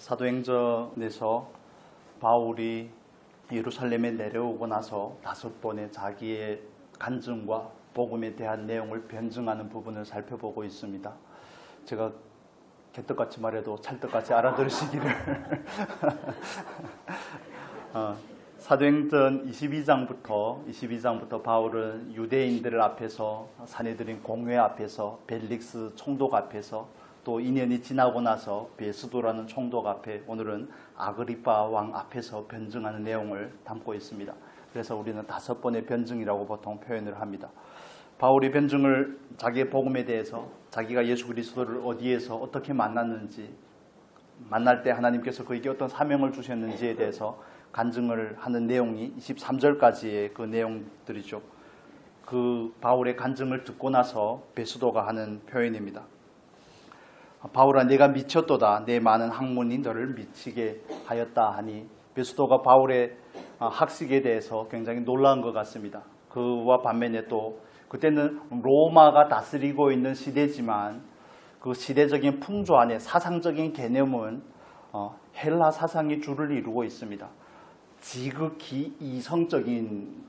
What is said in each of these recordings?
사도행전에서 바울이 예루살렘에 내려오고 나서 5번의 자기의 간증과 복음에 대한 내용을 변증하는 부분을 살펴보고 있습니다. 제가 개떡같이 말해도 찰떡같이 알아들으시기를 사도행전 22장부터 바울은 유대인들 앞에서, 사내들인 공회 앞에서, 벨릭스 총독 앞에서, 또 2년이 지나고 나서 베스도라는 총독 앞에, 오늘은 아그리파 왕 앞에서 변증하는 내용을 담고 있습니다. 그래서 우리는 5번의 변증이라고 보통 표현을 합니다. 바울이 변증을, 자기의 복음에 대해서, 자기가 예수 그리스도를 어디에서 어떻게 만났는지, 만날 때 하나님께서 그에게 어떤 사명을 주셨는지에 대해서 간증을 하는 내용이 23절까지의 그 내용들이죠. 그 바울의 간증을 듣고 나서 베스도가 하는 표현입니다. 바울아, 내가 미쳤도다. 내 많은 학문이 너를 미치게 하였다 하니, 베스도가 바울의 학식에 대해서 굉장히 놀라운 것 같습니다. 그와 반면에 또 그때는 로마가 다스리고 있는 시대지만 그 시대적인 풍조 안에 사상적인 개념은 헬라 사상이 주를 이루고 있습니다. 지극히 이성적인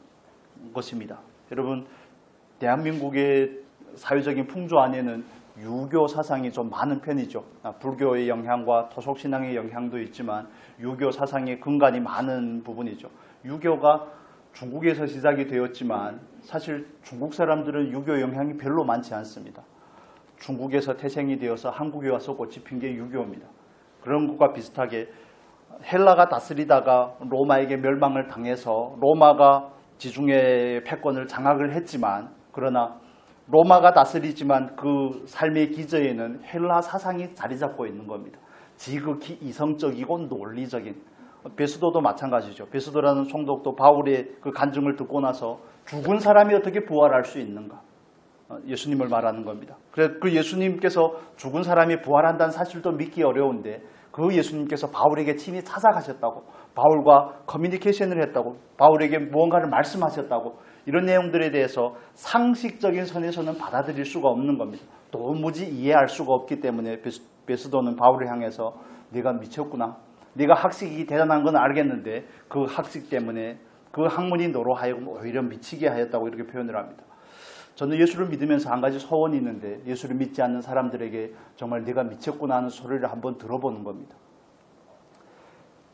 것입니다. 여러분, 대한민국의 사회적인 풍조 안에는 유교 사상이 좀 많은 편이죠. 불교의 영향과 토속신앙의 영향도 있지만 유교 사상의 근간이 많은 부분이죠. 유교가 중국에서 시작이 되었지만 사실 중국 사람들은 유교 영향이 별로 많지 않습니다. 중국에서 태생이 되어서 한국에 와서 꽃이 핀 게 유교입니다. 그런 것과 비슷하게 헬라가 다스리다가 로마에게 멸망을 당해서 로마가 지중해 패권을 장악을 했지만, 그러나 로마가 다스리지만 그 삶의 기저에는 헬라 사상이 자리 잡고 있는 겁니다. 지극히 이성적이고 논리적인. 베스도도 마찬가지죠. 베스도라는 총독도 바울의 그 간증을 듣고 나서 죽은 사람이 어떻게 부활할 수 있는가? 예수님을 말하는 겁니다. 그래서 그 예수님께서 죽은 사람이 부활한다는 사실도 믿기 어려운데, 그 예수님께서 바울에게 친히 찾아가셨다고, 바울과 커뮤니케이션을 했다고, 바울에게 무언가를 말씀하셨다고, 이런 내용들에 대해서 상식적인 선에서는 받아들일 수가 없는 겁니다. 도무지 이해할 수가 없기 때문에 베스도는 바울을 향해서 네가 미쳤구나. 네가 학식이 대단한 건 알겠는데 그 학식 때문에, 그 학문이 너로 하여금 오히려 미치게 하였다고 이렇게 표현을 합니다. 저는 예수를 믿으면서 한 가지 소원이 있는데, 예수를 믿지 않는 사람들에게 정말 네가 미쳤구나 하는 소리를 한번 들어보는 겁니다.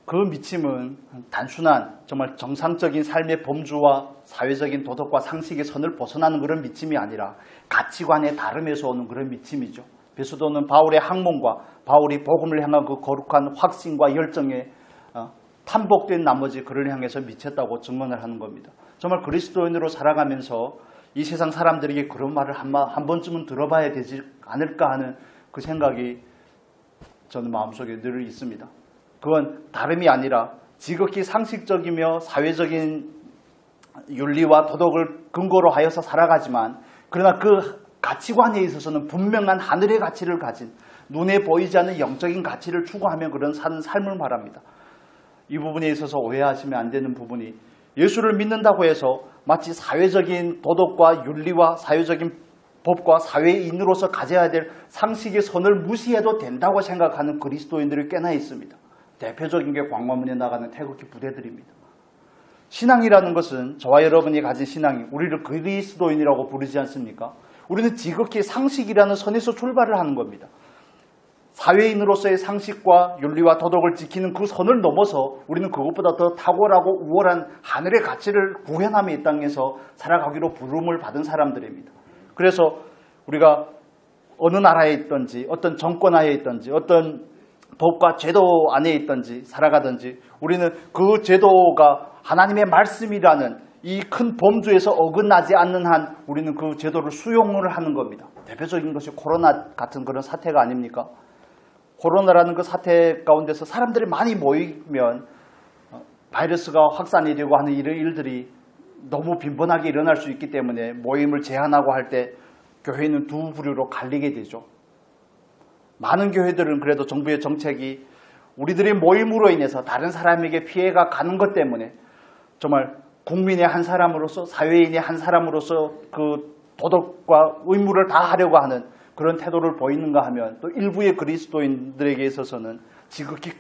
그 미침은 단순한 정말 정상적인 삶의 범주와 사회적인 도덕과 상식의 선을 벗어나는 그런 미침이 아니라 가치관의 다름에서 오는 그런 미침이죠. 베스도는 바울의 학문과 바울이 복음을 향한 그 거룩한 확신과 열정에 탄복된 나머지 그를 향해서 미쳤다고 증언을 하는 겁니다. 정말 그리스도인으로 살아가면서 이 세상 사람들에게 그런 말을 한 번쯤은 들어봐야 되지 않을까 하는 그 생각이 저는 마음속에 늘 있습니다. 그건 다름이 아니라 지극히 상식적이며 사회적인 윤리와 도덕을 근거로 하여서 살아가지만, 그러나 그 가치관에 있어서는 분명한 하늘의 가치를 가진, 눈에 보이지 않는 영적인 가치를 추구하며 그런 사는 삶을 말합니다. 이 부분에 있어서 오해하시면 안 되는 부분이, 예수를 믿는다고 해서 마치 사회적인 도덕과 윤리와 사회적인 법과 사회인으로서 가져야 될 상식의 선을 무시해도 된다고 생각하는 그리스도인들이 꽤나 있습니다. 대표적인 게 광화문에 나가는 태극기 부대들입니다. 신앙이라는 것은, 저와 여러분이 가진 신앙이 우리를 그리스도인이라고 부르지 않습니까? 우리는 지극히 상식이라는 선에서 출발을 하는 겁니다. 사회인으로서의 상식과 윤리와 도덕을 지키는 그 선을 넘어서 우리는 그것보다 더 탁월하고 우월한 하늘의 가치를 구현하며 이 땅에서 살아가기로 부름을 받은 사람들입니다. 그래서 우리가 어느 나라에 있든지, 어떤 정권 하에 있든지, 어떤 법과 제도 안에 있든지 살아가든지, 우리는 그 제도가 하나님의 말씀이라는 이 큰 범주에서 어긋나지 않는 한 우리는 그 제도를 수용을 하는 겁니다. 대표적인 것이 코로나 같은 그런 사태가 아닙니까? 코로나라는 그 사태 가운데서 사람들이 많이 모이면 바이러스가 확산이 되고 하는 이런 일들이 너무 빈번하게 일어날 수 있기 때문에 모임을 제한하고 할 때 교회는 두 부류로 갈리게 되죠. 많은 교회들은 그래도 정부의 정책이 우리들의 모임으로 인해서 다른 사람에게 피해가 가는 것 때문에 정말 국민의 한 사람으로서, 사회인의 한 사람으로서 그 도덕과 의무를 다하려고 하는 그런 태도를 보이는가 하면, 또 일부의 그리스도인들에게 있어서는 지극히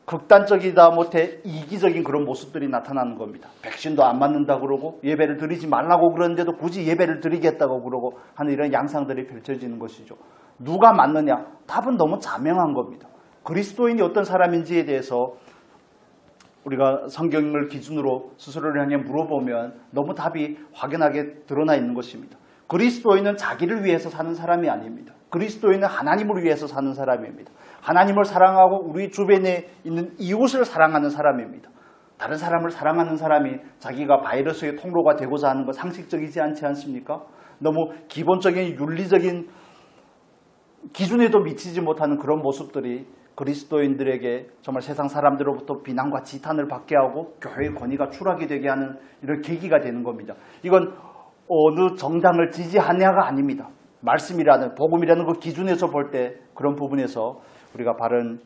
극단적이다 못해 이기적인 그런 모습들이 나타나는 겁니다. 백신도 안 맞는다 그러고 예배를 드리지 말라고 그러는데도 굳이 예배를 드리겠다고 그러고 하는 이런 양상들이 펼쳐지는 것이죠. 누가 맞느냐? 답은 너무 자명한 겁니다. 그리스도인이 어떤 사람인지에 대해서 우리가 성경을 기준으로 스스로를 향해 물어보면 너무 답이 확연하게 드러나 있는 것입니다. 그리스도인은 자기를 위해서 사는 사람이 아닙니다. 그리스도인은 하나님을 위해서 사는 사람입니다. 하나님을 사랑하고 우리 주변에 있는 이웃을 사랑하는 사람입니다. 다른 사람을 사랑하는 사람이 자기가 바이러스의 통로가 되고자 하는 것 상식적이지 않지 않습니까? 너무 기본적인 윤리적인 기준에도 미치지 못하는 그런 모습들이 그리스도인들에게 정말 세상 사람들로부터 비난과 지탄을 받게 하고 교회의 권위가 추락이 되게 하는 이런 계기가 되는 겁니다. 이건 어느 정당을 지지하냐가 아닙니다. 말씀이라는 복음이라는 그 기준에서 볼 때 그런 부분에서 우리가 바른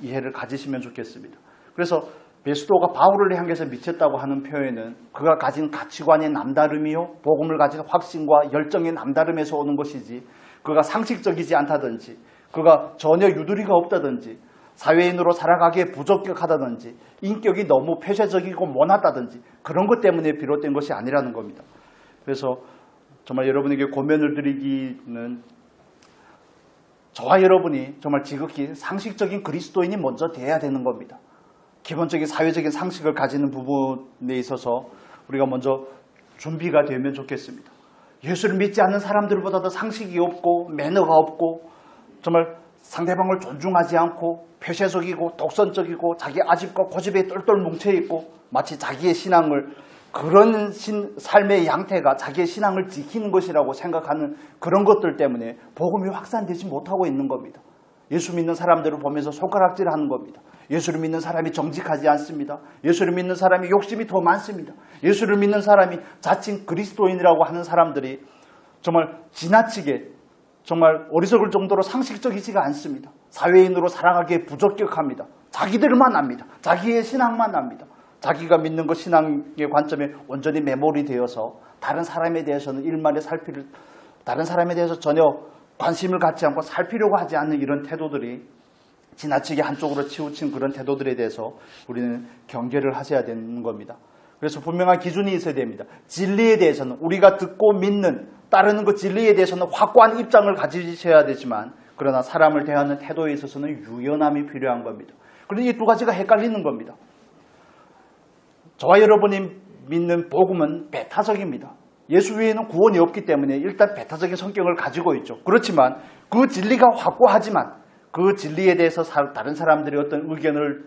이해를 가지시면 좋겠습니다. 그래서 베스도가 바울을 향해서 미쳤다고 하는 표현은 그가 가진 가치관의 남다름이요 복음을 가진 확신과 열정의 남다름에서 오는 것이지 그가 상식적이지 않다든지 그가 전혀 유두리가 없다든지 사회인으로 살아가기에 부적격하다든지 인격이 너무 폐쇄적이고 모나다든지 그런 것 때문에 비롯된 것이 아니라는 겁니다. 그래서 정말 여러분에게 고면을 드리기는 저와 여러분이 정말 지극히 상식적인 그리스도인이 먼저 돼야 되는 겁니다. 기본적인 사회적인 상식을 가지는 부분에 있어서 우리가 먼저 준비가 되면 좋겠습니다. 예수를 믿지 않는 사람들보다도 상식이 없고 매너가 없고 정말 상대방을 존중하지 않고 폐쇄적이고 독선적이고 자기 아집과 고집에 똘똘 뭉쳐있고 마치 자기의 신앙을 그런 삶의 양태가 자기의 신앙을 지키는 것이라고 생각하는 그런 것들 때문에 복음이 확산되지 못하고 있는 겁니다. 예수 믿는 사람들을 보면서 손가락질하는 겁니다. 예수를 믿는 사람이 정직하지 않습니다. 예수를 믿는 사람이 욕심이 더 많습니다. 예수를 믿는 사람이 자칭 그리스도인이라고 하는 사람들이 정말 지나치게 정말 어리석을 정도로 상식적이지가 않습니다. 사회인으로 살아가기에 부적격합니다. 자기들만 압니다. 자기의 신앙만 압니다. 자기가 믿는 것 신앙의 관점에 온전히 매몰이 되어서 다른 사람에 대해서는 다른 사람에 대해서 전혀 관심을 갖지 않고 살피려고 하지 않는 이런 태도들이 지나치게 한쪽으로 치우친 그런 태도들에 대해서 우리는 경계를 하셔야 되는 겁니다. 그래서 분명한 기준이 있어야 됩니다. 진리에 대해서는 우리가 듣고 믿는 따르는 그 진리에 대해서는 확고한 입장을 가지셔야 되지만 그러나 사람을 대하는 태도에 있어서는 유연함이 필요한 겁니다. 그런데 이 두 가지가 헷갈리는 겁니다. 저와 여러분이 믿는 복음은 배타적입니다. 예수 외에는 구원이 없기 때문에 일단 배타적인 성격을 가지고 있죠. 그렇지만 그 진리가 확고하지만 그 진리에 대해서 다른 사람들이 어떤 의견을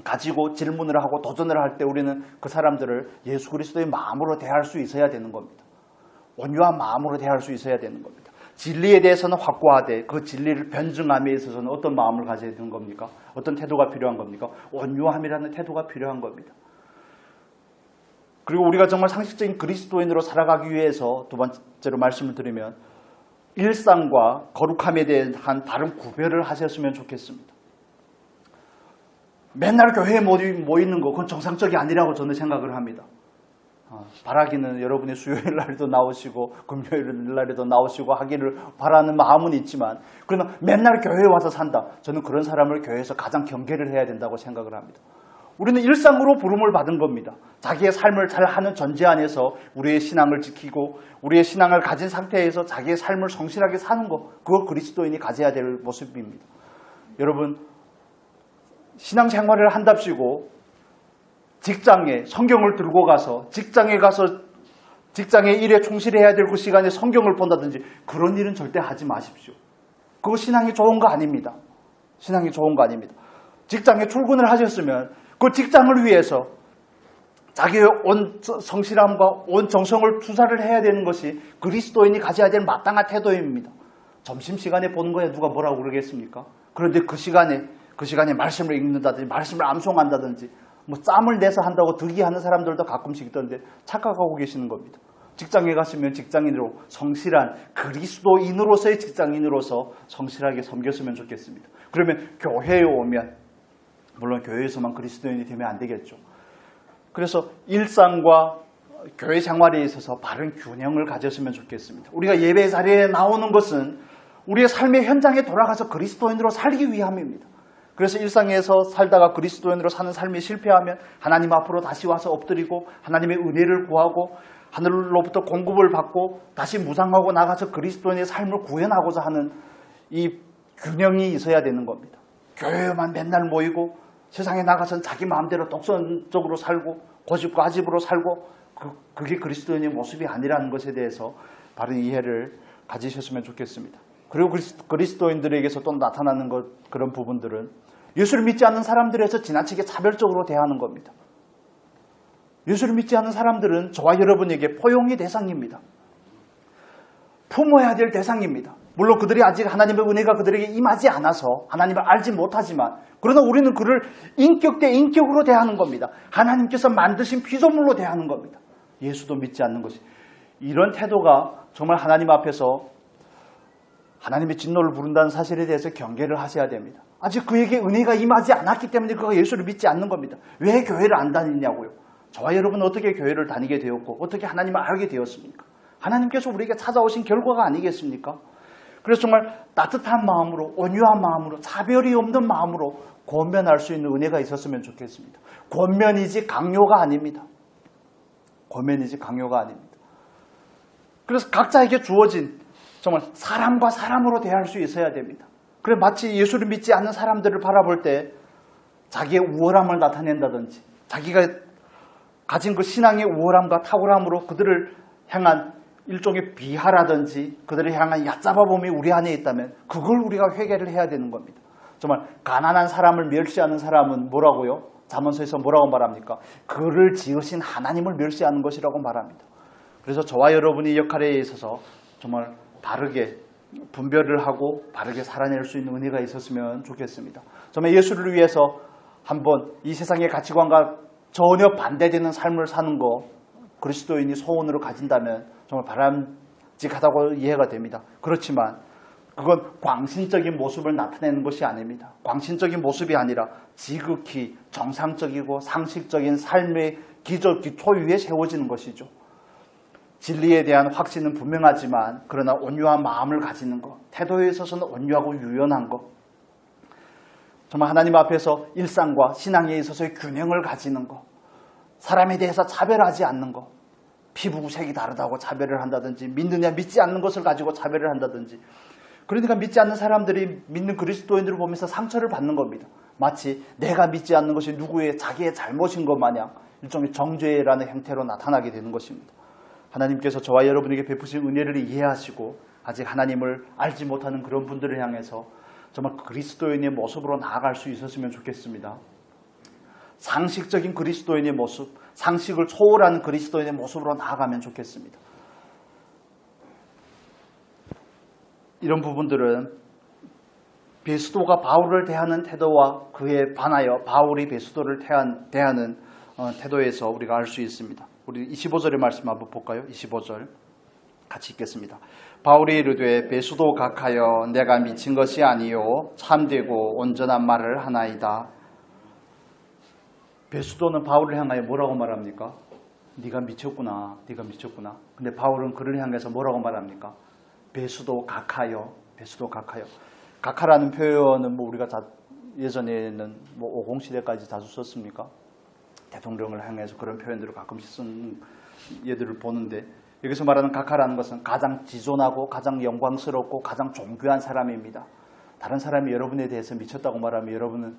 가지고 질문을 하고 도전을 할 때 우리는 그 사람들을 예수 그리스도의 마음으로 대할 수 있어야 되는 겁니다. 온유한 마음으로 대할 수 있어야 되는 겁니다. 진리에 대해서는 확고하되 그 진리를 변증함에 있어서는 어떤 마음을 가져야 되는 겁니까? 어떤 태도가 필요한 겁니까? 온유함이라는 태도가 필요한 겁니다. 그리고 우리가 정말 상식적인 그리스도인으로 살아가기 위해서 두 번째로 말씀을 드리면 일상과 거룩함에 대한 다른 구별을 하셨으면 좋겠습니다. 맨날 교회에 모이는 거 그건 정상적이 아니라고 저는 생각을 합니다. 바라기는 여러분이 수요일 날에도 나오시고 금요일 날에도 나오시고 하기를 바라는 마음은 있지만 그러나 맨날 교회에 와서 산다. 저는 그런 사람을 교회에서 가장 경계를 해야 된다고 생각을 합니다. 우리는 일상으로 부름을 받은 겁니다. 자기의 삶을 잘하는 전제 안에서 우리의 신앙을 지키고 우리의 신앙을 가진 상태에서 자기의 삶을 성실하게 사는 것, 그거 그리스도인이 가져야 될 모습입니다. 여러분, 신앙생활을 한답시고 직장에 성경을 들고 가서 직장에 직장의 일에 충실해야 될 그 시간에 성경을 본다든지 그런 일은 절대 하지 마십시오. 그거 신앙이 좋은 거 아닙니다. 신앙이 좋은 거 아닙니다. 직장에 출근을 하셨으면 그 직장을 위해서 자기의 온 성실함과 온 정성을 투자를 해야 되는 것이 그리스도인이 가져야 될 마땅한 태도입니다. 점심시간에 보는 거에 누가 뭐라고 그러겠습니까? 그런데 그 시간에 말씀을 읽는다든지 말씀을 암송한다든지 뭐 짬을 내서 한다고 득이하는 사람들도 가끔씩 있던데 착각하고 계시는 겁니다. 직장에 가시면 직장인으로 성실한 그리스도인으로서의 직장인으로서 성실하게 섬겼으면 좋겠습니다. 그러면 교회에 오면 물론 교회에서만 그리스도인이 되면 안 되겠죠. 그래서 일상과 교회 생활에 있어서 바른 균형을 가졌으면 좋겠습니다. 우리가 예배 자리에 나오는 것은 우리의 삶의 현장에 돌아가서 그리스도인으로 살기 위함입니다. 그래서 일상에서 살다가 그리스도인으로 사는 삶이 실패하면 하나님 앞으로 다시 와서 엎드리고 하나님의 은혜를 구하고 하늘로부터 공급을 받고 다시 무장하고 나가서 그리스도인의 삶을 구현하고자 하는 이 균형이 있어야 되는 겁니다. 교회에만 맨날 모이고 세상에 나가서는 자기 마음대로 독선적으로 살고 고집과집으로 살고 그게 그리스도인의 모습이 아니라는 것에 대해서 바른 이해를 가지셨으면 좋겠습니다. 그리고 그리스도인들에게서 또 나타나는 그런 부분들은 예수를 믿지 않는 사람들에서 지나치게 차별적으로 대하는 겁니다. 예수를 믿지 않는 사람들은 저와 여러분에게 포용의 대상입니다. 품어야 될 대상입니다. 물론 그들이 아직 하나님의 은혜가 그들에게 임하지 않아서 하나님을 알지 못하지만 그러나 우리는 그를 인격 대 인격으로 대하는 겁니다. 하나님께서 만드신 피조물로 대하는 겁니다. 예수도 믿지 않는 것이. 이런 태도가 정말 하나님 앞에서 하나님의 진노를 부른다는 사실에 대해서 경계를 하셔야 됩니다. 아직 그에게 은혜가 임하지 않았기 때문에 그가 예수를 믿지 않는 겁니다. 왜 교회를 안 다니냐고요. 저와 여러분은 어떻게 교회를 다니게 되었고 어떻게 하나님을 알게 되었습니까? 하나님께서 우리에게 찾아오신 결과가 아니겠습니까? 그래서 정말 따뜻한 마음으로 온유한 마음으로 차별이 없는 마음으로 권면할 수 있는 은혜가 있었으면 좋겠습니다. 권면이지 강요가 아닙니다. 권면이지 강요가 아닙니다. 그래서 각자에게 주어진 정말 사람과 사람으로 대할 수 있어야 됩니다. 그래 마치 예수를 믿지 않는 사람들을 바라볼 때 자기의 우월함을 나타낸다든지 자기가 가진 그 신앙의 우월함과 탁월함으로 그들을 향한 일종의 비하라든지 그들을 향한 얕잡아봄이 우리 안에 있다면 그걸 우리가 회개를 해야 되는 겁니다. 정말 가난한 사람을 멸시하는 사람은 뭐라고요? 잠언서에서 뭐라고 말합니까? 그를 지으신 하나님을 멸시하는 것이라고 말합니다. 그래서 저와 여러분의 역할에 있어서 정말 바르게 분별을 하고 바르게 살아낼 수 있는 은혜가 있었으면 좋겠습니다. 정말 예수를 위해서 한번 이 세상의 가치관과 전혀 반대되는 삶을 사는 거 그리스도인이 소원으로 가진다면 정말 바람직하다고 이해가 됩니다. 그렇지만 그건 광신적인 모습을 나타내는 것이 아닙니다. 광신적인 모습이 아니라 지극히 정상적이고 상식적인 삶의 기초 위에 세워지는 것이죠. 진리에 대한 확신은 분명하지만 그러나 온유한 마음을 가지는 것, 태도에 있어서는 온유하고 유연한 것, 정말 하나님 앞에서 일상과 신앙에 있어서의 균형을 가지는 것, 사람에 대해서 차별하지 않는 것, 피부색이 다르다고 차별을 한다든지 믿느냐 믿지 않는 것을 가지고 차별을 한다든지 그러니까 믿지 않는 사람들이 믿는 그리스도인들을 보면서 상처를 받는 겁니다. 마치 내가 믿지 않는 것이 누구의 자기의 잘못인 것 마냥 일종의 정죄라는 형태로 나타나게 되는 것입니다. 하나님께서 저와 여러분에게 베푸신 은혜를 이해하시고 아직 하나님을 알지 못하는 그런 분들을 향해서 정말 그리스도인의 모습으로 나아갈 수 있었으면 좋겠습니다. 상식적인 그리스도인의 모습, 상식을 초월하는 그리스도인의 모습으로 나아가면 좋겠습니다. 이런 부분들은 베스도가 바울을 대하는 태도와 그에 반하여 바울이 베스도를 대하는 태도에서 우리가 알 수 있습니다. 우리 25절의 말씀 한번 볼까요? 25절 같이 읽겠습니다. 바울이 이르되 베스도 각하여 내가 미친 것이 아니요 참되고 온전한 말을 하나이다. 베스도는 바울을 향하여 뭐라고 말합니까? 네가 미쳤구나. 네가 미쳤구나. 근데 바울은 그를 향해서 뭐라고 말합니까? 베스도 각하여. 베스도 각하여. 각하라는 표현은 뭐 우리가 예전에는 뭐 50시대까지 자주 썼습니까? 대통령을 향해서 그런 표현들을 가끔씩 쓴 예들을 보는데 여기서 말하는 각하라는 것은 가장 지존하고 가장 영광스럽고 가장 존귀한 사람입니다. 다른 사람이 여러분에 대해서 미쳤다고 말하면 여러분은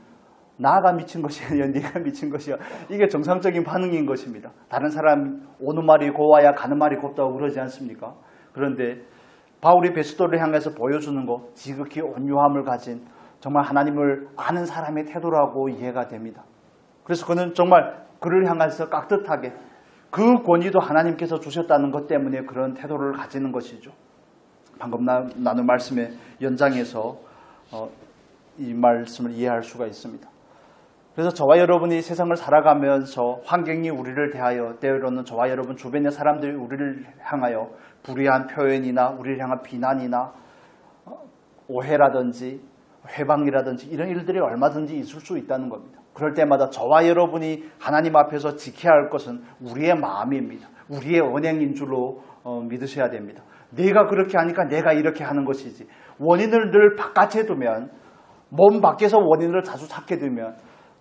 나가 미친 것이 아니라 네가 미친 것이야. 이게 정상적인 반응인 것입니다. 다른 사람 오는 말이 고와야 가는 말이 곱다고 그러지 않습니까? 그런데 바울이 베스도를 향해서 보여주는 것, 지극히 온유함을 가진 정말 하나님을 아는 사람의 태도라고 이해가 됩니다. 그래서 그는 정말 그를 향해서 깍듯하게 그 권위도 하나님께서 주셨다는 것 때문에 그런 태도를 가지는 것이죠. 방금 나눈 말씀의 연장에서 이 말씀을 이해할 수가 있습니다. 그래서 저와 여러분이 세상을 살아가면서 환경이 우리를 대하여 때로는 저와 여러분 주변의 사람들이 우리를 향하여 불의한 표현이나 우리를 향한 비난이나 오해라든지 회방이라든지 이런 일들이 얼마든지 있을 수 있다는 겁니다. 그럴 때마다 저와 여러분이 하나님 앞에서 지켜야 할 것은 우리의 마음입니다. 우리의 언행인 줄로 믿으셔야 됩니다. 내가 그렇게 하니까 내가 이렇게 하는 것이지. 원인을 늘 바깥에 두면, 몸 밖에서 원인을 자주 찾게 되면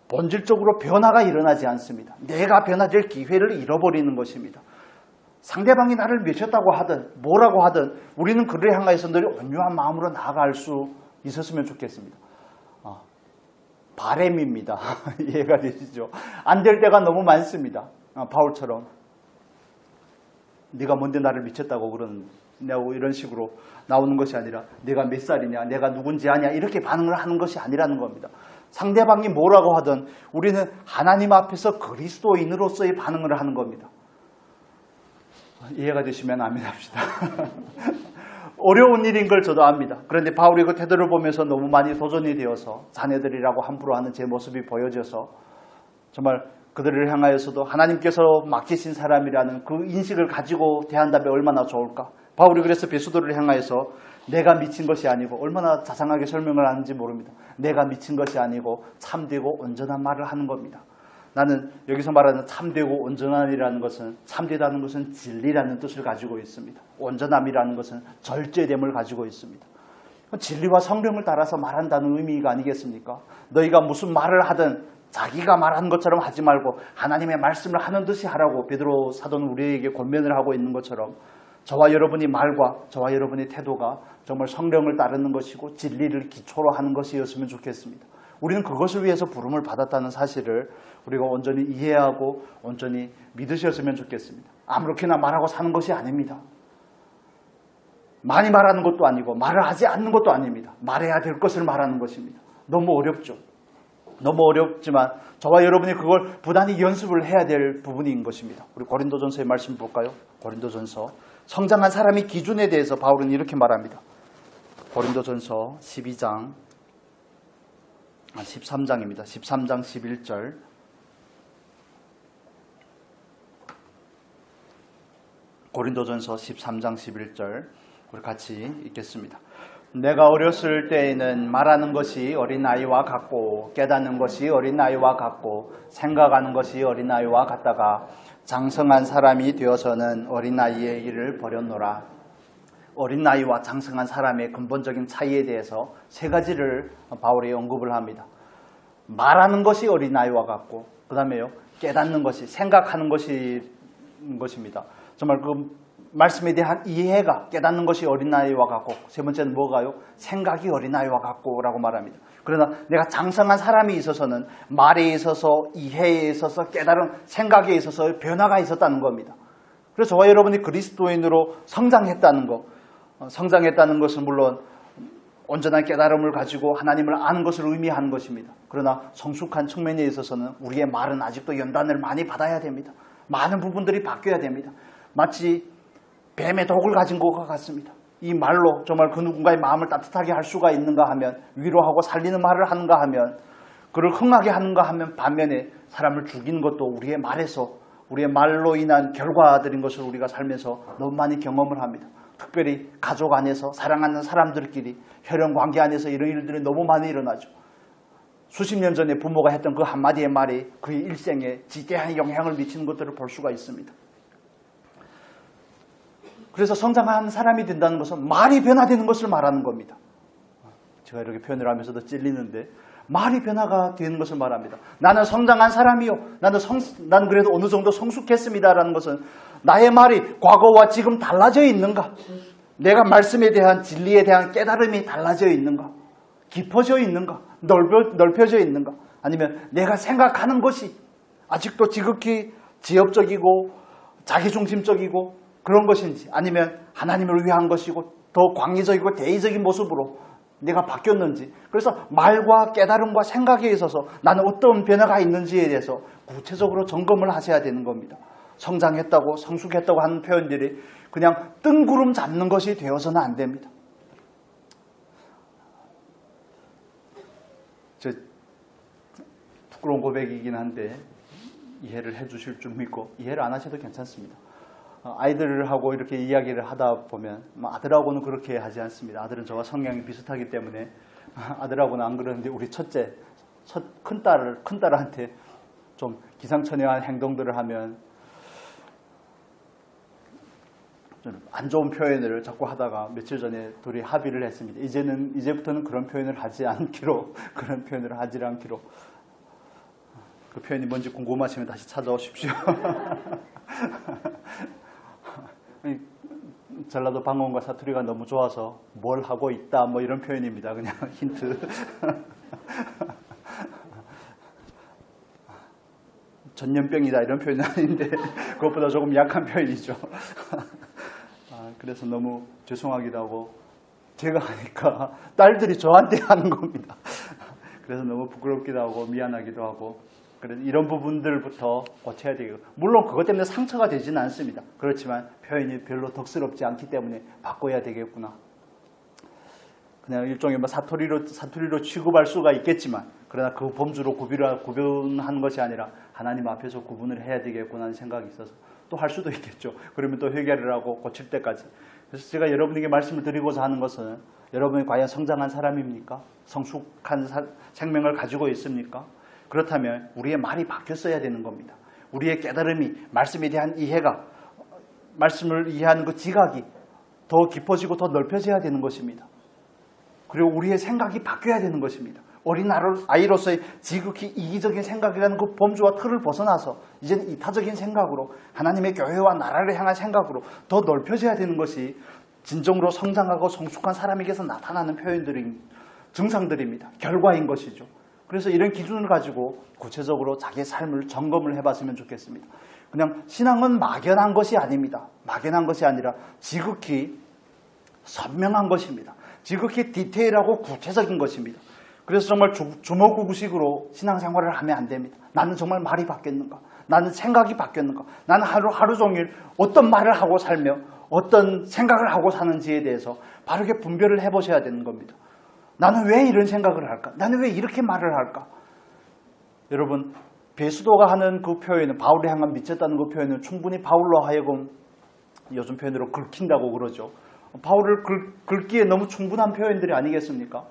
본질적으로 변화가 일어나지 않습니다. 내가 변화될 기회를 잃어버리는 것입니다. 상대방이 나를 미쳤다고 하든 뭐라고 하든 우리는 그를 향해서 늘 온유한 마음으로 나아갈 수 있었으면 좋겠습니다. 바램입니다. 이해가 되시죠? 안 될 때가 너무 많습니다. 바울처럼 네가 뭔데 나를 미쳤다고 그러냐고 이런 식으로 나오는 것이 아니라 내가 몇 살이냐, 내가 누군지 아냐 이렇게 반응을 하는 것이 아니라는 겁니다. 상대방이 뭐라고 하든 우리는 하나님 앞에서 그리스도인으로서의 반응을 하는 겁니다. 이해가 되시면 아멘 합시다. 어려운 일인 걸 저도 압니다. 그런데 바울이 그 태도를 보면서 너무 많이 도전이 되어서 자네들이라고 함부로 하는 제 모습이 보여져서 정말 그들을 향하여서도 하나님께서 맡기신 사람이라는 그 인식을 가지고 대한다면 얼마나 좋을까. 바울이 그래서 베수도를 향하여서 내가 미친 것이 아니고, 얼마나 자상하게 설명을 하는지 모릅니다. 내가 미친 것이 아니고 참되고 온전한 말을 하는 겁니다. 나는 여기서 말하는 참되고 온전함이라는 것은, 참되다는 것은 진리라는 뜻을 가지고 있습니다. 온전함이라는 것은 절제됨을 가지고 있습니다. 진리와 성령을 따라서 말한다는 의미가 아니겠습니까? 너희가 무슨 말을 하든 자기가 말하는 것처럼 하지 말고 하나님의 말씀을 하는 듯이 하라고 베드로 사도는 우리에게 권면을 하고 있는 것처럼, 저와 여러분의 말과 저와 여러분의 태도가 정말 성령을 따르는 것이고 진리를 기초로 하는 것이었으면 좋겠습니다. 우리는 그것을 위해서 부름을 받았다는 사실을 우리가 온전히 이해하고 온전히 믿으셨으면 좋겠습니다. 아무렇게나 말하고 사는 것이 아닙니다. 많이 말하는 것도 아니고 말을 하지 않는 것도 아닙니다. 말해야 될 것을 말하는 것입니다. 너무 어렵죠. 너무 어렵지만 저와 여러분이 그걸 부단히 연습을 해야 될 부분인 것입니다. 우리 고린도전서의 말씀 볼까요? 고린도전서. 성장한 사람의 기준에 대해서 바울은 이렇게 말합니다. 고린도전서 13장입니다. 13장 11절. 고린도전서 13장 11절. 우리 같이 읽겠습니다. 내가 어렸을 때에는 말하는 것이 어린아이와 같고 깨닫는 것이 어린아이와 같고 생각하는 것이 어린아이와 같다가 장성한 사람이 되어서는 어린아이의 일을 버렸노라. 어린아이와 장성한 사람의 근본적인 차이에 대해서 세 가지를 바울이 언급을 합니다. 말하는 것이 어린아이와 같고, 그 다음에요, 깨닫는 것이, 생각하는 것입니다. 정말 그 말씀에 대한 이해가, 깨닫는 것이 어린아이와 같고, 세 번째는 뭐가요? 생각이 어린아이와 같고 라고 말합니다. 그러나 내가 장성한 사람이 있어서는 말에 있어서, 이해에 있어서, 깨달음, 생각에 있어서 변화가 있었다는 겁니다. 그래서 저와 여러분이 그리스도인으로 성장했다는 것, 성장했다는 것은 물론 온전한 깨달음을 가지고 하나님을 아는 것을 의미하는 것입니다. 그러나 성숙한 측면에 있어서는 우리의 말은 아직도 연단을 많이 받아야 됩니다. 많은 부분들이 바뀌어야 됩니다. 마치 뱀의 독을 가진 것과 같습니다. 이 말로 정말 그 누군가의 마음을 따뜻하게 할 수가 있는가 하면, 위로하고 살리는 말을 하는가 하면, 그를 흥하게 하는가 하면, 반면에 사람을 죽이는 것도 우리의 말에서, 우리의 말로 인한 결과들인 것을 우리가 살면서 너무 많이 경험을 합니다. 특별히 가족 안에서 사랑하는 사람들끼리 혈연 관계 안에서 이런 일들이 너무 많이 일어나죠. 수십 년 전에 부모가 했던 그 한마디의 말이 그의 일생에 지대한 영향을 미치는 것들을 볼 수가 있습니다. 그래서 성장한 사람이 된다는 것은 말이 변화되는 것을 말하는 겁니다. 제가 이렇게 표현을 하면서도 찔리는데, 말이 변화가 되는 것을 말합니다. 나는 성장한 사람이요, 나는 그래도 어느 정도 성숙했습니다라는 것은 나의 말이 과거와 지금 달라져 있는가, 내가 말씀에 대한, 진리에 대한 깨달음이 달라져 있는가, 깊어져 있는가, 넓혀져 있는가, 아니면 내가 생각하는 것이 아직도 지극히 지엽적이고 자기중심적이고 그런 것인지, 아니면 하나님을 위한 것이고 더 광의적이고 대의적인 모습으로 내가 바뀌었는지, 그래서 말과 깨달음과 생각에 있어서 나는 어떤 변화가 있는지에 대해서 구체적으로 점검을 하셔야 되는 겁니다. 성장했다고, 성숙했다고 하는 표현들이 그냥 뜬구름 잡는 것이 되어서는 안 됩니다. 부끄러운 고백이긴 한데 이해를 해 주실 줄 믿고, 이해를 안 하셔도 괜찮습니다. 아이들하고 이렇게 이야기를 하다 보면, 아들하고는 그렇게 하지 않습니다. 아들은 저와 성향이 비슷하기 때문에 아들하고는 안 그러는데, 우리 큰딸한테 좀 기상천외한 행동들을 하면 좀 안 좋은 표현을 자꾸 하다가 며칠 전에 둘이 합의를 했습니다. 이제부터는 그런 표현을 하지 않기로, 그런 표현을 하지 않기로. 그 표현이 뭔지 궁금하시면 다시 찾아오십시오. 전라도 방언과 사투리가 너무 좋아서 뭘 하고 있다 뭐 이런 표현입니다. 그냥 힌트. 전염병이다 이런 표현은 아닌데 그것보다 조금 약한 표현이죠. 그래서 너무 죄송하기도 하고 제가 하니까 딸들이 저한테 하는 겁니다. 그래서 너무 부끄럽기도 하고 미안하기도 하고 그래서 이런 부분들부터 고쳐야 되고 물론 그것 때문에 상처가 되지는 않습니다. 그렇지만 표현이 별로 덕스럽지 않기 때문에 바꿔야 되겠구나. 그냥 일종의 뭐 사투리로 취급할 수가 있겠지만 그러나 그 범주로 구분하는 것이 아니라 하나님 앞에서 구분을 해야 되겠구나 하는 생각이 있어서 또 할 수도 있겠죠. 그러면 또 회개를 하고 고칠 때까지. 그래서 제가 여러분에게 말씀을 드리고자 하는 것은 여러분이 과연 성장한 사람입니까? 성숙한 생명을 가지고 있습니까? 그렇다면 우리의 말이 바뀌었어야 되는 겁니다. 우리의 깨달음이 말씀에 대한 이해가 말씀을 이해하는 그 지각이 더 깊어지고 더 넓혀져야 되는 것입니다. 그리고 우리의 생각이 바뀌어야 되는 것입니다. 어린 아이로서의 지극히 이기적인 생각이라는 그 범주와 틀을 벗어나서 이제는 이타적인 생각으로 하나님의 교회와 나라를 향한 생각으로 더 넓혀져야 되는 것이 진정으로 성장하고 성숙한 사람에게서 나타나는 증상들입니다. 결과인 것이죠. 그래서 이런 기준을 가지고 구체적으로 자기의 삶을 점검을 해봤으면 좋겠습니다. 그냥 신앙은 막연한 것이 아닙니다. 막연한 것이 아니라 지극히 선명한 것입니다. 지극히 디테일하고 구체적인 것입니다. 그래서 정말 주먹구구식으로 신앙생활을 하면 안 됩니다. 나는 정말 말이 바뀌었는가? 나는 생각이 바뀌었는가? 나는 하루 종일 어떤 말을 하고 살며 어떤 생각을 하고 사는지에 대해서 바르게 분별을 해보셔야 되는 겁니다. 나는 왜 이런 생각을 할까? 나는 왜 이렇게 말을 할까? 여러분, 베스도가 하는 그 표현은 바울을 향한 미쳤다는 그 표현은 충분히 바울로 하여금 요즘 표현으로 긁힌다고 그러죠. 바울을 긁기에 너무 충분한 표현들이 아니겠습니까?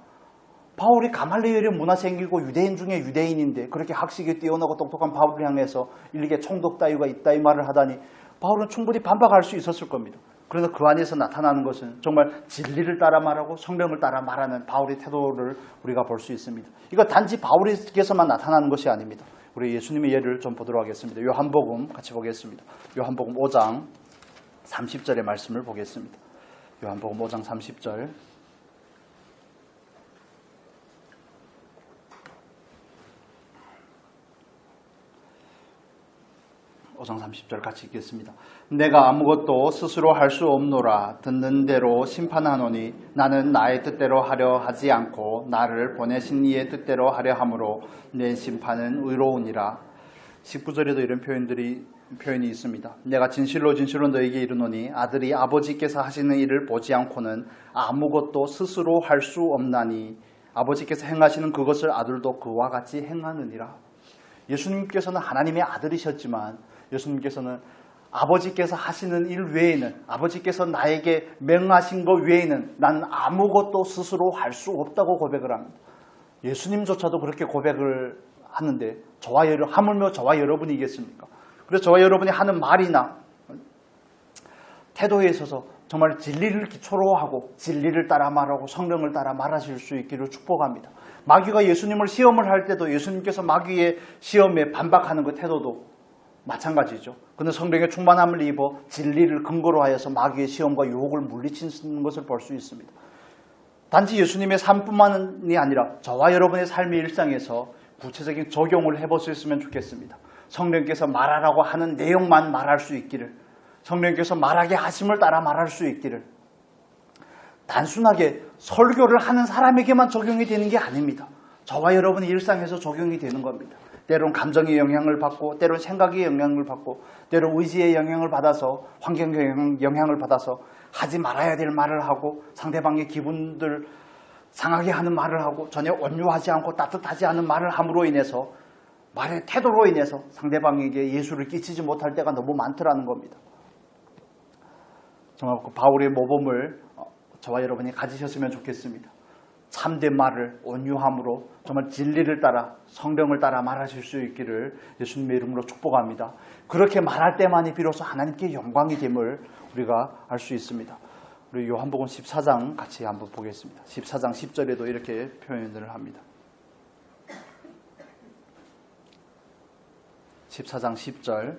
바울이 가말리엘의 문화생이고 유대인 중에 유대인인데 그렇게 학식이 뛰어나고 똑똑한 바울을 향해서 일개 총독 따위가 있다 이 말을 하다니 바울은 충분히 반박할 수 있었을 겁니다. 그러나 그 안에서 나타나는 것은 정말 진리를 따라 말하고 성령을 따라 말하는 바울의 태도를 우리가 볼 수 있습니다. 이거 단지 바울에게서만 나타나는 것이 아닙니다. 우리 예수님의 예를 좀 보도록 하겠습니다. 요한복음 같이 보겠습니다. 요한복음 5장 30절의 말씀을 보겠습니다. 요한복음 5장 30절 5장 30절 같이 읽겠습니다. 내가 아무것도 스스로 할 수 없노라. 듣는 대로 심판하노니 나는 나의 뜻대로 하려 하지 않고 나를 보내신 이의 뜻대로 하려 함으로 내 심판은 의로우니라. 19절에도 이런 표현이 있습니다. 내가 진실로 너에게 이르노니 아들이 아버지께서 하시는 일을 보지 않고는 아무것도 스스로 할 수 없나니 아버지께서 행하시는 그것을 아들도 그와 같이 행하느니라. 예수님께서는 하나님의 아들이셨지만 예수님께서는 아버지께서 하시는 일 외에는 아버지께서 나에게 명하신 것 외에는 난 아무것도 스스로 할 수 없다고 고백을 합니다. 예수님조차도 그렇게 고백을 하는데 하물며 저와 여러분이겠습니까? 그래서 저와 여러분이 하는 말이나 태도에 있어서 정말 진리를 기초로 하고 진리를 따라 말하고 성령을 따라 말하실 수 있기를 축복합니다. 마귀가 예수님을 시험을 할 때도 예수님께서 마귀의 시험에 반박하는 그 태도도 마찬가지죠. 그는 성령의 충만함을 입어 진리를 근거로 하여서 마귀의 시험과 유혹을 물리치는 것을 볼 수 있습니다. 단지 예수님의 삶뿐만이 아니라 저와 여러분의 삶의 일상에서 구체적인 적용을 해보셨으면 좋겠습니다. 성령께서 말하라고 하는 내용만 말할 수 있기를, 성령께서 말하게 하심을 따라 말할 수 있기를, 단순하게 설교를 하는 사람에게만 적용이 되는 게 아닙니다. 저와 여러분의 일상에서 적용이 되는 겁니다. 때론 감정의 영향을 받고 때론 생각의 영향을 받고 때론 의지의 영향을 받아서 환경의 영향을 받아서 하지 말아야 될 말을 하고 상대방의 기분들 상하게 하는 말을 하고 전혀 온유하지 않고 따뜻하지 않은 말을 함으로 인해서 말의 태도로 인해서 상대방에게 예수를 끼치지 못할 때가 너무 많더라는 겁니다. 정말 바울의 모범을 저와 여러분이 가지셨으면 좋겠습니다. 참된 말을 온유함으로 정말 진리를 따라 성령을 따라 말하실 수 있기를 예수님의 이름으로 축복합니다. 그렇게 말할 때만이 비로소 하나님께 영광이 됨을 우리가 알 수 있습니다. 우리 요한복음 14장 같이 한번 보겠습니다. 14장 10절에도 이렇게 표현을 합니다. 14장 10절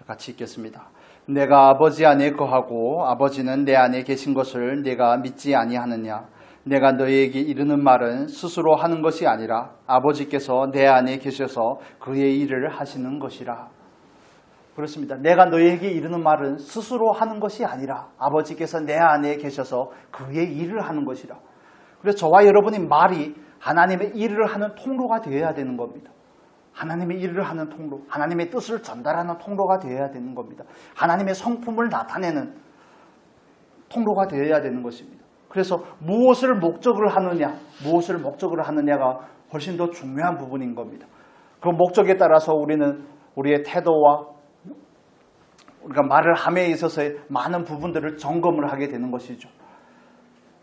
같이 읽겠습니다. 내가 아버지 안에 거하고 아버지는 내 안에 계신 것을 내가 믿지 아니하느냐? 내가 너희에게 이르는 말은 스스로 하는 것이 아니라 아버지께서 내 안에 계셔서 그의 일을 하시는 것이라. 그렇습니다. 내가 너희에게 이르는 말은 스스로 하는 것이 아니라 아버지께서 내 안에 계셔서 그의 일을 하는 것이라. 그래서 저와 여러분의 말이 하나님의 일을 하는 통로가 되어야 되는 겁니다. 하나님의 일을 하는 통로, 하나님의 뜻을 전달하는 통로가 되어야 되는 겁니다. 하나님의 성품을 나타내는 통로가 되어야 되는 것입니다. 그래서 무엇을 목적으로 하느냐가 훨씬 더 중요한 부분인 겁니다. 그 목적에 따라서 우리는 우리의 태도와 우리가 말을 함에 있어서의 많은 부분들을 점검을 하게 되는 것이죠.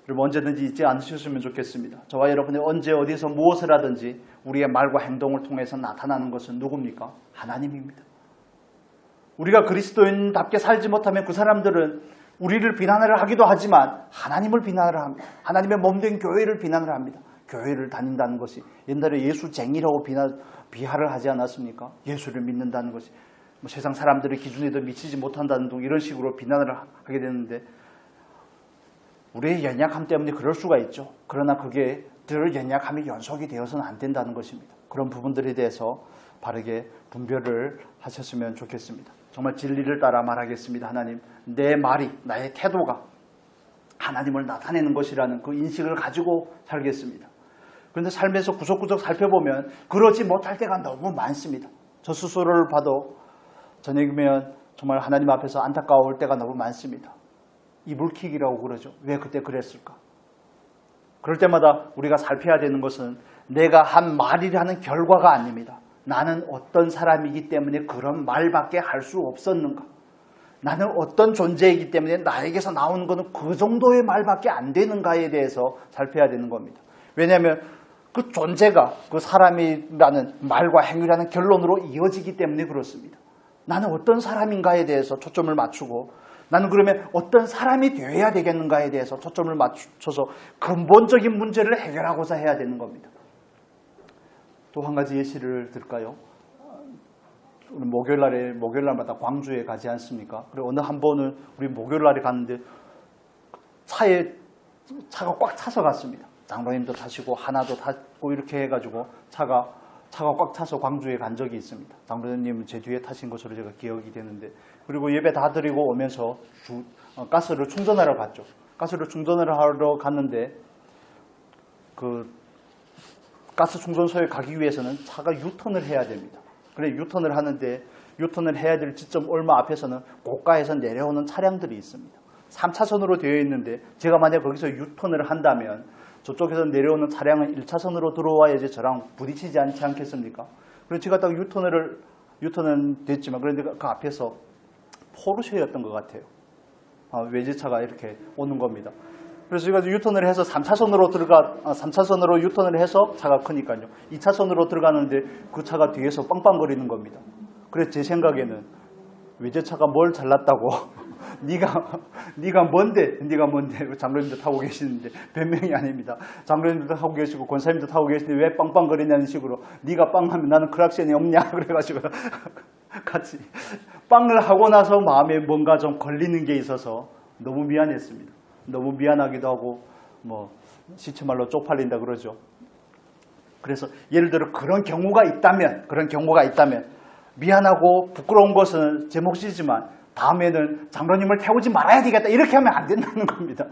여러분 언제든지 잊지 않으셨으면 좋겠습니다. 저와 여러분이 언제 어디서 무엇을 하든지 우리의 말과 행동을 통해서 나타나는 것은 누굽니까? 하나님입니다. 우리가 그리스도인답게 살지 못하면 그 사람들은 우리를 비난을 하기도 하지만 하나님을 비난을 합니다. 하나님의 몸된 교회를 비난을 합니다. 교회를 다닌다는 것이 옛날에 예수쟁이라고 비하를 하지 않았습니까? 예수를 믿는다는 것이 세상 사람들의 기준에도 미치지 못한다는 등 이런 식으로 비난을 하게 되는데 우리의 연약함 때문에 그럴 수가 있죠. 그러나 그게 늘 연약함이 연속이 되어서는 안 된다는 것입니다. 그런 부분들에 대해서 바르게 분별을 하셨으면 좋겠습니다. 정말 진리를 따라 말하겠습니다. 하나님, 내 말이, 나의 태도가 하나님을 나타내는 것이라는 그 인식을 가지고 살겠습니다. 그런데 삶에서 구석구석 살펴보면 그러지 못할 때가 너무 많습니다. 저 스스로를 봐도 저녁이면 정말 하나님 앞에서 안타까울 때가 너무 많습니다. 이불킥이라고 그러죠. 왜 그때 그랬을까? 그럴 때마다 우리가 살펴야 되는 것은 내가 한 말이라는 결과가 아닙니다. 나는 어떤 사람이기 때문에 그런 말밖에 할 수 없었는가? 나는 어떤 존재이기 때문에 나에게서 나오는 것은 그 정도의 말밖에 안 되는가에 대해서 살펴야 되는 겁니다. 왜냐하면 그 존재가 그 사람이라는 말과 행위라는 결론으로 이어지기 때문에 그렇습니다. 나는 어떤 사람인가에 대해서 초점을 맞추고 나는 그러면 어떤 사람이 되어야 되겠는가에 대해서 초점을 맞춰서 근본적인 문제를 해결하고자 해야 되는 겁니다. 또 한 가지 예시를 들까요? 우리 목요일날마다 광주에 가지 않습니까? 그리고 어느 한 번은 우리 목요일날에 갔는데 차가 꽉 차서 갔습니다. 장로님도 타시고 하나도 타고 이렇게 해가지고 차가 꽉 차서 광주에 간 적이 있습니다. 장로님은 제 뒤에 타신 것으로 제가 기억이 되는데 그리고 예배 다 드리고 오면서 가스를 충전하러 갔죠. 가스를 충전을 하러 갔는데 그 가스 충전소에 가기 위해서는 차가 유턴을 해야 됩니다. 그래 유턴을 하는데 유턴을 해야 될 지점 얼마 앞에서는 고가에서 내려오는 차량들이 있습니다. 3차선으로 되어 있는데 제가 만약 거기서 유턴을 한다면 저쪽에서 내려오는 차량은 1차선으로 들어와야지 저랑 부딪히지 않지 않겠습니까? 그래서 제가 딱 유턴은 됐지만 그런데 그 앞에서 포르쉐였던 것 같아요. 외제차가 이렇게 오는 겁니다. 그래서 제가 유턴을 해서 3차선으로 유턴을 해서 차가 크니까요. 2차선으로 들어가는데 그 차가 뒤에서 빵빵거리는 겁니다. 그래서 제 생각에는 외제차가 뭘 잘났다고 네가 뭔데 장로님도 타고 계시는데 변명이 아닙니다. 장로님도 타고 계시고 권사님도 타고 계시는데 왜 빵빵거리냐는 식으로 네가 빵하면 나는 크락션이 없냐 그래가지고 같이 빵을 하고 나서 마음에 뭔가 좀 걸리는 게 있어서 너무 미안했습니다. 너무 미안하기도 하고 시체말로 쪽팔린다 그러죠. 그래서 예를 들어 그런 경우가 있다면 미안하고 부끄러운 것은 제 몫이지만 다음에는 장로님을 태우지 말아야 되겠다 이렇게 하면 안 된다는 겁니다.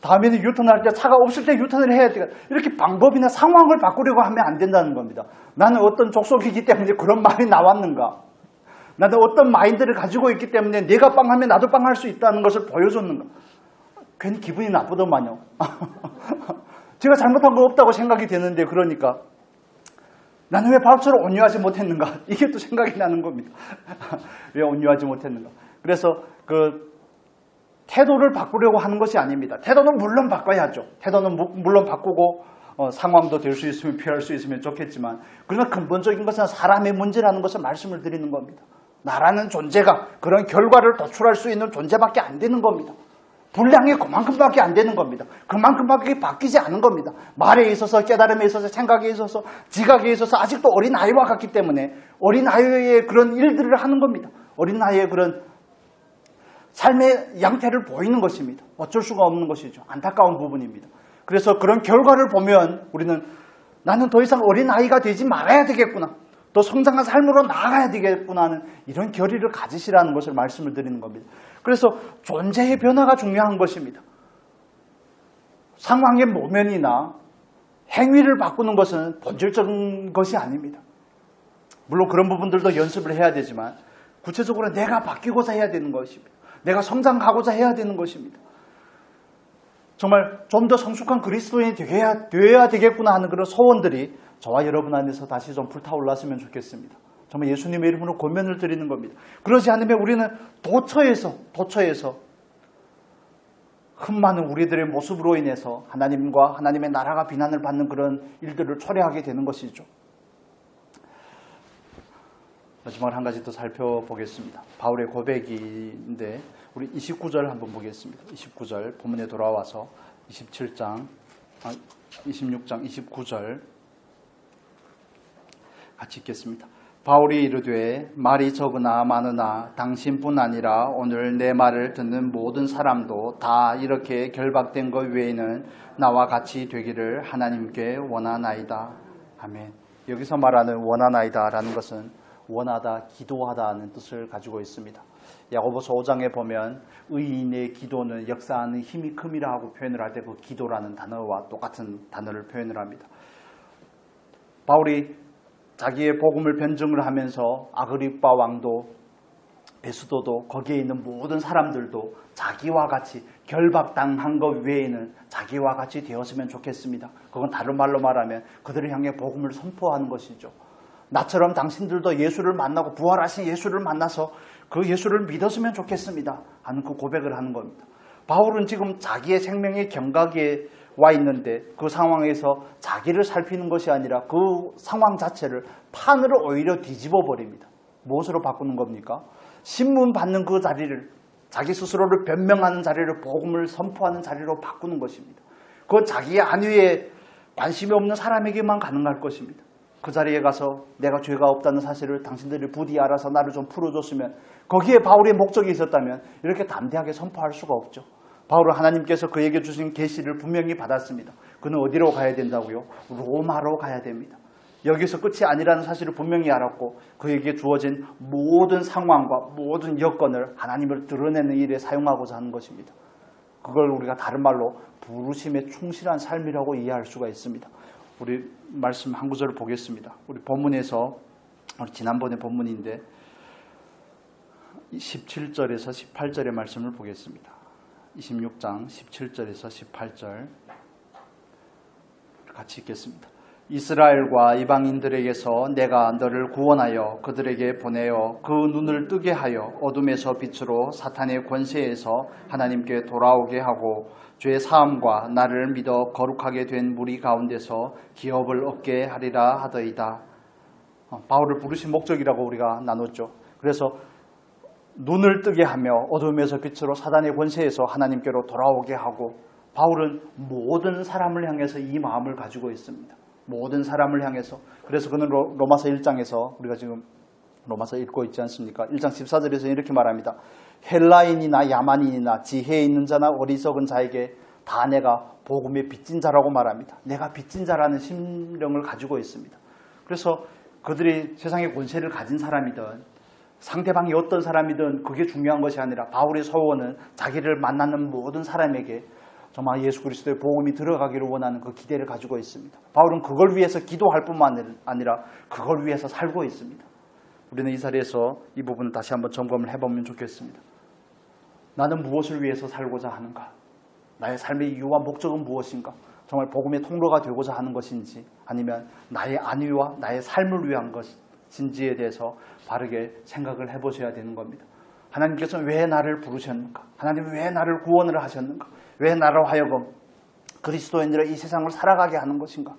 다음에는 유턴할 때 차가 없을 때 유턴을 해야 되겠다. 이렇게 방법이나 상황을 바꾸려고 하면 안 된다는 겁니다. 나는 어떤 족속이기 때문에 그런 말이 나왔는가? 나는 어떤 마인드를 가지고 있기 때문에 내가 빵하면 나도 빵할 수 있다는 것을 보여줬는가? 괜히 기분이 나쁘더만요. 제가 잘못한 거 없다고 생각이 되는데 그러니까 나는 왜 바울처럼 온유하지 못했는가? 이게 또 생각이 나는 겁니다. 왜 온유하지 못했는가? 그래서 태도를 바꾸려고 하는 것이 아닙니다. 태도는 물론 바꿔야죠. 태도는 물론 바꾸고 상황도 될 수 있으면 피할 수 있으면 좋겠지만, 그러나 근본적인 것은 사람의 문제라는 것을 말씀을 드리는 겁니다. 나라는 존재가 그런 결과를 도출할 수 있는 존재밖에 안 되는 겁니다. 분량이 그만큼밖에 안 되는 겁니다. 그만큼밖에 바뀌지 않은 겁니다. 말에 있어서, 깨달음에 있어서, 생각에 있어서, 지각에 있어서 아직도 어린아이와 같기 때문에 어린아이의 그런 일들을 하는 겁니다. 어린아이의 그런 삶의 양태를 보이는 것입니다. 어쩔 수가 없는 것이죠. 안타까운 부분입니다. 그래서 그런 결과를 보면 우리는 나는 더 이상 어린아이가 되지 말아야 되겠구나, 또 성장한 삶으로 나아가야 되겠구나 하는 이런 결의를 가지시라는 것을 말씀을 드리는 겁니다. 그래서 존재의 변화가 중요한 것입니다. 상황의 모면이나 행위를 바꾸는 것은 본질적인 것이 아닙니다. 물론 그런 부분들도 연습을 해야 되지만 구체적으로 내가 바뀌고자 해야 되는 것입니다. 내가 성장하고자 해야 되는 것입니다. 정말 좀 더 성숙한 그리스도인이 되어야 되겠구나 하는 그런 소원들이 저와 여러분 안에서 다시 좀 불타올랐으면 좋겠습니다. 정말 예수님의 이름으로 권면을 드리는 겁니다. 그러지 않으면 우리는 도처에서 흠많은 우리들의 모습으로 인해서 하나님과 하나님의 나라가 비난을 받는 그런 일들을 초래하게 되는 것이죠. 마지막으로 한 가지 더 살펴보겠습니다. 바울의 고백인데 우리 29절 한번 보겠습니다. 29절 본문에 돌아와서 26장 29절 같이 읽겠습니다. 바울이 이르되 말이 적으나 많으나 당신뿐 아니라 오늘 내 말을 듣는 모든 사람도 다 이렇게 결박된 것 외에는 나와 같이 되기를 하나님께 원하나이다. 아멘. 여기서 말하는 원하나이다 라는 것은 원하다, 기도하다는 뜻을 가지고 있습니다. 야고보서 5장에 보면 의인의 기도는 역사하는 힘이 큼이라 하고 표현을 할 때 그 기도라는 단어와 똑같은 단어를 표현을 합니다. 바울이 자기의 복음을 변증을 하면서 아그리빠 왕도, 베스도도, 거기에 있는 모든 사람들도 자기와 같이 결박당한 것 외에는 자기와 같이 되었으면 좋겠습니다. 그건 다른 말로 말하면 그들을 향해 복음을 선포하는 것이죠. 나처럼 당신들도 예수를 만나고 부활하신 예수를 만나서 그 예수를 믿었으면 좋겠습니다 하는 그 고백을 하는 겁니다. 바울은 지금 자기의 생명의 경각에 와 있는데 그 상황에서 자기를 살피는 것이 아니라 그 상황 자체를 판으로 오히려 뒤집어 버립니다. 무엇으로 바꾸는 겁니까? 신문 받는 그 자리를, 자기 스스로를 변명하는 자리를 복음을 선포하는 자리로 바꾸는 것입니다. 그건 자기의 안위에 관심이 없는 사람에게만 가능할 것입니다. 그 자리에 가서 내가 죄가 없다는 사실을 당신들이 부디 알아서 나를 좀 풀어줬으면, 거기에 바울의 목적이 있었다면 이렇게 담대하게 선포할 수가 없죠. 바울은 하나님께서 그에게 주신 계시를 분명히 받았습니다. 그는 어디로 가야 된다고요? 로마로 가야 됩니다. 여기서 끝이 아니라는 사실을 분명히 알았고 그에게 주어진 모든 상황과 모든 여건을 하나님을 드러내는 일에 사용하고자 하는 것입니다. 그걸 우리가 다른 말로 부르심에 충실한 삶이라고 이해할 수가 있습니다. 우리 말씀 한 구절을 보겠습니다. 우리 본문에서, 지난번에 본문인데 17절에서 18절의 말씀을 보겠습니다. 26장 17절에서 18절 같이 읽겠습니다. 이스라엘과 이방인들에게서 내가 너를 구원하여 그들에게 보내어 그 눈을 뜨게 하여 어둠에서 빛으로 사탄의 권세에서 하나님께 돌아오게 하고 죄 사함과 나를 믿어 거룩하게 된 무리 가운데서 기업을 얻게 하리라 하더이다. 바울을 부르신 목적이라고 우리가 나눴죠. 그래서 눈을 뜨게 하며 어둠에서 빛으로 사단의 권세에서 하나님께로 돌아오게 하고, 바울은 모든 사람을 향해서 이 마음을 가지고 있습니다. 모든 사람을 향해서. 그래서 그는 로마서 1장에서 우리가 지금 로마서 읽고 있지 않습니까? 1장 14절에서 이렇게 말합니다. 헬라인이나 야만인이나 지혜 있는 자나 어리석은 자에게 다 내가 복음의 빚진 자라고 말합니다. 내가 빚진 자라는 심령을 가지고 있습니다. 그래서 그들이 세상의 권세를 가진 사람이든 상대방이 어떤 사람이든 그게 중요한 것이 아니라 바울의 소원은 자기를 만나는 모든 사람에게 정말 예수 그리스도의 복음이 들어가기를 원하는 그 기대를 가지고 있습니다. 바울은 그걸 위해서 기도할 뿐만 아니라 그걸 위해서 살고 있습니다. 우리는 이 자리에서 이 부분을 다시 한번 점검을 해보면 좋겠습니다. 나는 무엇을 위해서 살고자 하는가? 나의 삶의 이유와 목적은 무엇인가? 정말 복음의 통로가 되고자 하는 것인지, 아니면 나의 안위와 나의 삶을 위한 것인지에 대해서 바르게 생각을 해보셔야 되는 겁니다. 하나님께서는 왜 나를 부르셨는가? 하나님은 왜 나를 구원을 하셨는가? 왜 나로 하여금 그리스도인으로 이 세상을 살아가게 하는 것인가?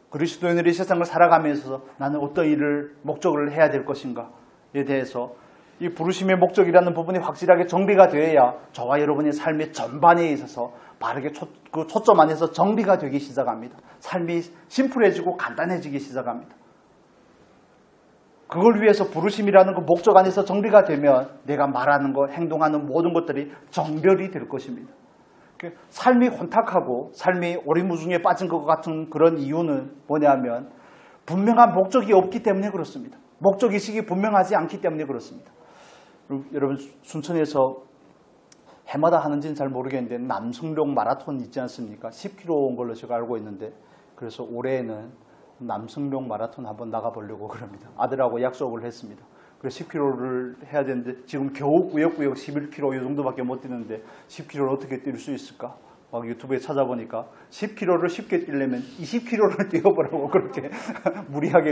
그리스도인으로 이 세상을 살아가면서 나는 어떤 일을 목적을 해야 될 것인가에 대해서 이 부르심의 목적이라는 부분이 확실하게 정비가 되어야 저와 여러분의 삶의 전반에 있어서 바르게 그 초점 안에서 정비가 되기 시작합니다. 삶이 심플해지고 간단해지기 시작합니다. 그걸 위해서 부르심이라는 그 목적 안에서 정비가 되면 내가 말하는 것, 행동하는 모든 것들이 정결이 될 것입니다. 삶이 혼탁하고 삶이 오리무중에 빠진 것 같은 그런 이유는 뭐냐면 분명한 목적이 없기 때문에 그렇습니다. 목적의식이 분명하지 않기 때문에 그렇습니다. 여러분 순천에서 해마다 하는지는 잘 모르겠는데 남성용 마라톤 있지 않습니까? 10km 온 걸로 제가 알고 있는데 그래서 올해는 남성용 마라톤 한번 나가보려고 그럽니다. 아들하고 약속을 했습니다. 그래서 10km를 해야 되는데 지금 겨우 꾸역꾸역 11km 이 정도밖에 못 뛰는데 10km를 어떻게 뛸 수 있을까? 막 유튜브에 찾아보니까 10km를 쉽게 뛰려면 20km를 뛰어보라고 그렇게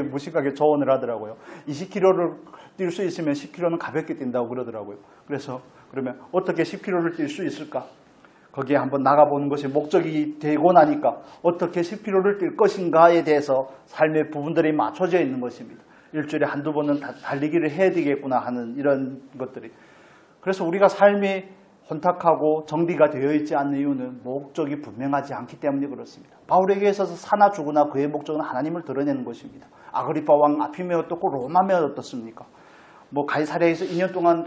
무식하게 조언을 하더라고요. 20km를 뛸 수 있으면 10km는 가볍게 뛴다고 그러더라고요. 그래서 그러면 어떻게 10km를 뛸 수 있을까? 거기에 한번 나가보는 것이 목적이 되고 나니까 어떻게 10km를 뛸 것인가에 대해서 삶의 부분들이 맞춰져 있는 것입니다. 일주일에 한두 번은 달리기를 해야 되겠구나 하는 이런 것들이. 그래서 우리가 삶이 혼탁하고 정비가 되어 있지 않는 이유는 목적이 분명하지 않기 때문에 그렇습니다. 바울에게 있어서 사나 죽으나 그의 목적은 하나님을 드러내는 것입니다. 아그리파 왕 앞이면 어떻고 로마면 어떻습니까? 가이사랴에서 2년 동안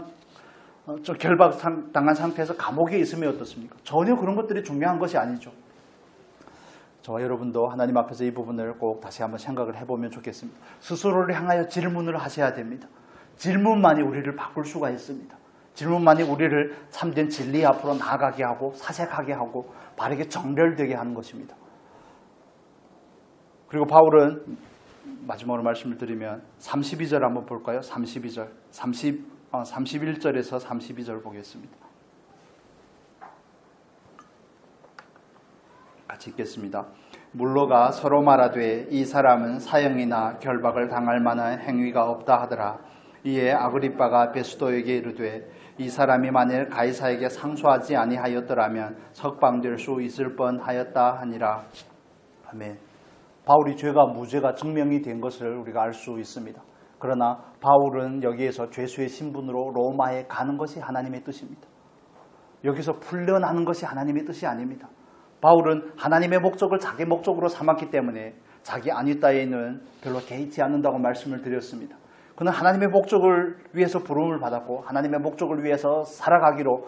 좀 결박당한 상태에서 감옥에 있으면 어떻습니까? 전혀 그런 것들이 중요한 것이 아니죠. 저와 여러분도 하나님 앞에서 이 부분을 꼭 다시 한번 생각을 해보면 좋겠습니다. 스스로를 향하여 질문을 하셔야 됩니다. 질문만이 우리를 바꿀 수가 있습니다. 질문만이 우리를 참된 진리 앞으로 나아가게 하고 사색하게 하고 바르게 정결되게 하는 것입니다. 그리고 바울은 마지막으로 말씀을 드리면 32절 한번 볼까요? 32절 31절에서 32절 보겠습니다. 같이 읽겠습니다. 물로가 서로 말하되 이 사람은 사형이나 결박을 당할 만한 행위가 없다 하더라. 이에 아그리빠가 베스도에게 이르되 이 사람이 만일 가이사에게 상소하지 아니하였더라면 석방될 수 있을 뻔하였다 하니라. 아멘. 바울이 죄가 무죄가 증명이 된 것을 우리가 알 수 있습니다. 그러나 바울은 여기에서 죄수의 신분으로 로마에 가는 것이 하나님의 뜻입니다. 여기서 풀려나는 것이 하나님의 뜻이 아닙니다. 바울은 하나님의 목적을 자기 목적으로 삼았기 때문에 자기 안위따위는 별로 개의치 않는다고 말씀을 드렸습니다. 그는 하나님의 목적을 위해서 부름을 받았고 하나님의 목적을 위해서 살아가기로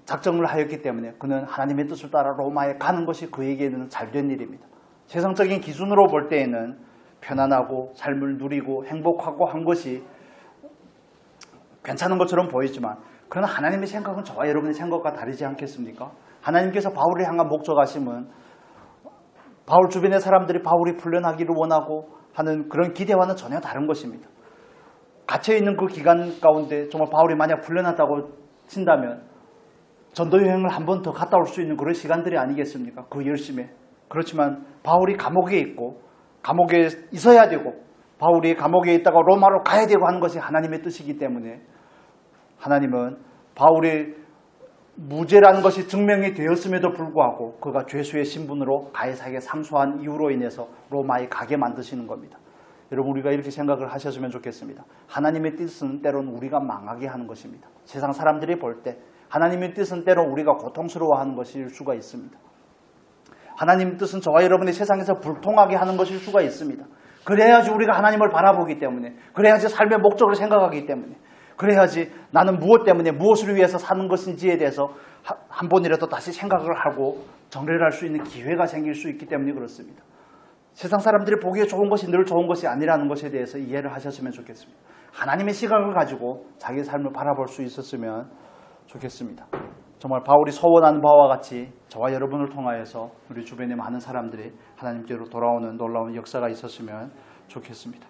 작정을 하였기 때문에 그는 하나님의 뜻을 따라 로마에 가는 것이 그에게는 잘된 일입니다. 세상적인 기준으로 볼 때에는 편안하고 삶을 누리고 행복하고 한 것이 괜찮은 것처럼 보이지만 그러나 하나님의 생각은 저와 여러분의 생각과 다르지 않겠습니까? 하나님께서 바울을 향한 목적하심은 바울 주변의 사람들이 바울이 풀려나기를 원하고 하는 그런 기대와는 전혀 다른 것입니다. 갇혀있는 그 기간 가운데 정말 바울이 만약 풀려났다고 친다면 전도 여행을 한 번 더 갔다 올 수 있는 그런 시간들이 아니겠습니까? 그 열심에. 그렇지만 바울이 감옥에 있고 감옥에 있어야 되고 바울이 감옥에 있다가 로마로 가야 되고 하는 것이 하나님의 뜻이기 때문에 하나님은 바울이 무죄라는 것이 증명이 되었음에도 불구하고 그가 죄수의 신분으로 가이사에게 상소한 이유로 인해서 로마에 가게 만드시는 겁니다. 여러분 우리가 이렇게 생각을 하셨으면 좋겠습니다. 하나님의 뜻은 때로는 우리가 망하게 하는 것입니다. 세상 사람들이 볼 때 하나님의 뜻은 때로 우리가 고통스러워하는 것일 수가 있습니다. 하나님의 뜻은 저와 여러분의 세상에서 불통하게 하는 것일 수가 있습니다. 그래야지 우리가 하나님을 바라보기 때문에 그래야지 삶의 목적을 생각하기 때문에 그래야지 나는 무엇 때문에 무엇을 위해서 사는 것인지에 대해서 한 번이라도 다시 생각을 하고 정리를 할 수 있는 기회가 생길 수 있기 때문에 그렇습니다. 세상 사람들이 보기에 좋은 것이 늘 좋은 것이 아니라는 것에 대해서 이해를 하셨으면 좋겠습니다. 하나님의 시각을 가지고 자기의 삶을 바라볼 수 있었으면 좋겠습니다. 정말 바울이 소원하는 바와 같이 저와 여러분을 통하여서 우리 주변의 많은 사람들이 하나님께로 돌아오는 놀라운 역사가 있었으면 좋겠습니다.